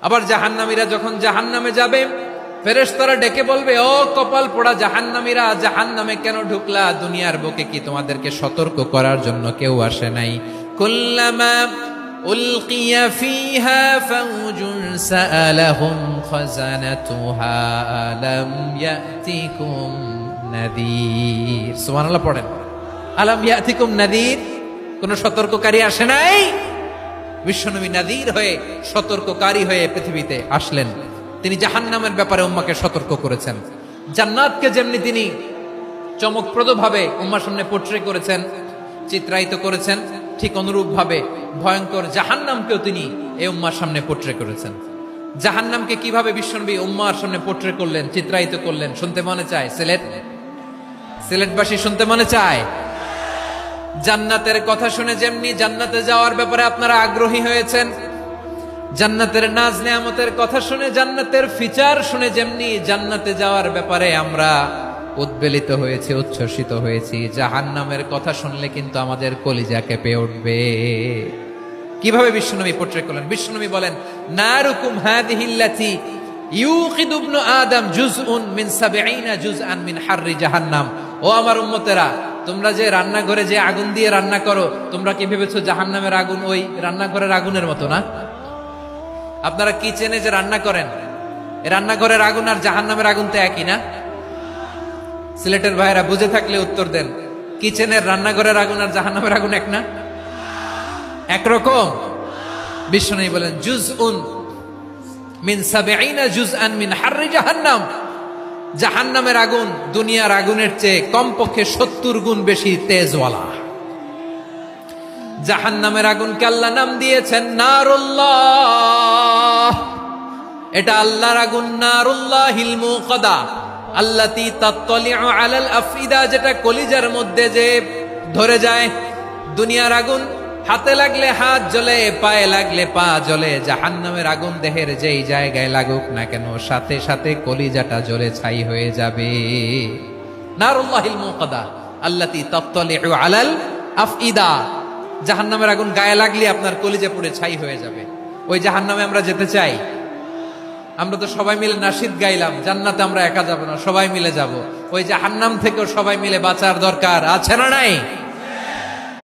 আবার জাহান্নামীরা যখন জাহান্নামে যাবে, ফেরেশতারা ডেকে বলবে, ও কপাল পোড়া জাহান্নামীরা, জাহান্নামে কেন ঢুকলা? দুনিয়ার বুকে কি তোমাদেরকে সতর্ক করার জন্য কেউ আসে নাই? কুল্লামা উলকিয়া ফিহা ফাউজুন সাআলাহুম খাজানাতুহা আলাম ইয়াতিকুম নাযীর। সুবহানাল্লাহ পড়েন। আলাম ইয়াতিকুম নাযীর, কোন সতর্ককারী আসে নাই? বিশ্বনবী নাযীর হয়ে, সতর্ককারী হয়ে পৃথিবীতে আসলেন। তিনি জাহান্নামের ব্যাপারে উম্মাকে সতর্ক করেছেন। জান্নাতকে যেমনি তিনি চমকপ্রদ ভাবে উম্মার সামনে পোট্রে করেছেন, চিত্রায়িত করেছেন, ঠিক অনুরূপ ভাবে ভয়ঙ্কর জাহান্নামকেও তিনি এই উম্মার সামনে পোট্রে করেছেন। জাহান্নামকে কিভাবে বিশ্বনবী উম্মার সামনে পোট্রে করলেন, চিত্রায়িত করলেন, শুনতে মনে চায়? সিলেটবাসী শুনতে মনে চায়? জান্নাতের কথা শুনে যেমনি জান্নাতে যাওয়ার ব্যাপারে আপনারা আগ্রহী হয়েছেন, জান্নাতের নাজ নেয়ামতের কথা শুনে, জান্নাতের ফিচার শুনে যেমনি জান্নাতে যাওয়ার ব্যাপারে আমরা উদ্বেলিত হয়েছি, উচ্ছ্বসিত হয়েছি, জাহান্নামের কথা শুনলে কিন্তু আমাদের কলিজা কেঁপে উঠবে। কিভাবে বিশ্বনবী পোট্রে করলেন? বিশ্বনবী বলেন, নারুকুম হাদিহিল্লাতি ইউকিদু ইবনু আদম জুজউন মিন ৭০ জুজআন মিন হাররি জাহান্নাম। ও আমার উম্মতেরা, তোমরা যে রান্নাঘরে যে আগুন দিয়ে রান্না করো, তোমরা কি ভেবেছো জাহান্নামের আগুন ওই রান্নাঘরের আগুনের মতো না? আপনারা কিচেনে যে রান্না করেন, রান্নাঘরের আগুন আর জাহান্নামের আগুন তো একই না? সিলেটের ভাইয়েরা বুঝে থাকলে উত্তর দেন। কিচেনের রান্নাঘরের আগুন আর জাহান্নামের আগুন এক না? একরকম? বিশ্বনবী বলেন, জুজউন মিন ৭০ জুজআন মিন হাররি জাহান্নাম। জাহান্নামের আগুন দুনিয়ার আগুনের চেয়ে কমপক্ষে ৭০ গুণ বেশি তেজওয়ালা। জাহান্নামের আগুনকে আল্লাহ নাম দিয়েছেন নারুল্লাহ। এটা আল্লাহর আগুন, নারুল্লাহিল মুকাদা আল্লাতী তাত্তালিউ আলাল আফইদা, যেটা কলিজার মধ্যে যে ধরে যায়। দুনিয়ার আগুন হাতে লাগলে হাত জ্বলে, পায়ে লাগলে পা জ্বলে। জাহান্নামের আগুন দেহের যেই জায়গায় লাগুক না কেন, সাথে সাথে কলিজাটা জ্বলে ছাই হয়ে যাবে। নারুল্লাহিল মুকাদা আল্লাতী তাত্তালিউ আলাল আফইদা। জাহান্নামের আগুন গায়ে লাগলে আপনার কলিজা পুড়ে ছাই হয়ে যাবে। ওই জাহান্নামে আমরা যেতে চাই? আমরা তো সবাই মিলে নাশিদ গাইলাম, জান্নাতে আমরা একা যাব না, সবাই মিলে যাব। ওই জাহান্নাম থেকেও সবাই মিলে বাঁচার দরকার আছে না নাই?